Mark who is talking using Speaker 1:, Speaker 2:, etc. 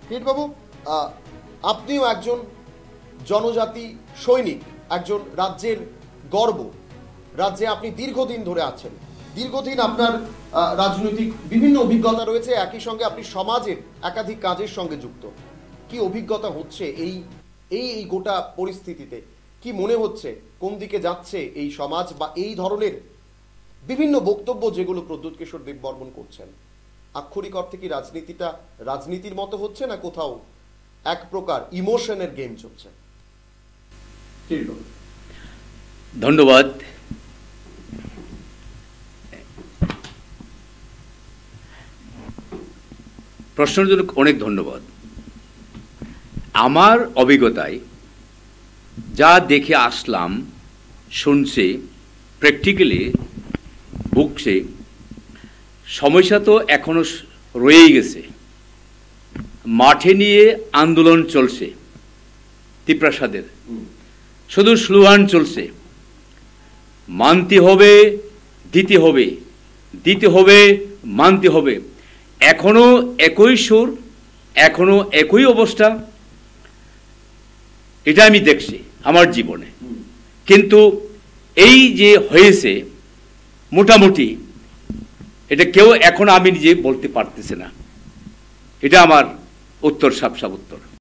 Speaker 1: কিরিটবাবু, আপনিও একজন জনজাতি সৈনিক, একজন রাজ্যের গর্ব। রাজ্যে আপনি দীর্ঘদিন ধরে আছেন, দীর্ঘদিন আপনার রাজনৈতিক বিভিন্ন অভিজ্ঞতা রয়েছে, একই সঙ্গে আপনি সমাজের একাধিক কাজের সঙ্গে যুক্ত। কি অভিজ্ঞতা হচ্ছে এই এই এই গোটা পরিস্থিতিতে? কি মনে হচ্ছে কোন দিকে যাচ্ছে এই সমাজ, বা এই ধরনের বিভিন্ন বক্তব্য যেগুলো প্রদ্যুৎ কিশোর দেববর্মন করছেন? আক্ষরিক অর্থে কি রাজনীতিটা রাজনীতির মতো হচ্ছে, না কোথাও এক প্রকার ইমোশনের গেম চলছে?
Speaker 2: ধন্যবাদ। প্রশ্নের জন্য অনেক ধন্যবাদ। আমার অভিজ্ঞতায় যা দেখে আসলাম, শুনছি, প্র্যাকটিক্যালি ভুগছে, সমস্যা তো এখনো রয়েই গেছে। মাঠে নিয়ে আন্দোলন চলছে তিপ্রাসাদের, শুধু স্লোগান চলছে, মানতে হবে, দিতে হবে, দিতে হবে, মানতে হবে। এখনো একই সুর, এখনো একই অবস্থা, এটা আমি দেখছি আমার জীবনে। কিন্তু এই যে হয়েছে মোটামুটি, এটা কেউ এখন আমি নিজে বলতে পারতেছে না। এটা আমার উত্তর, সাপ উত্তর।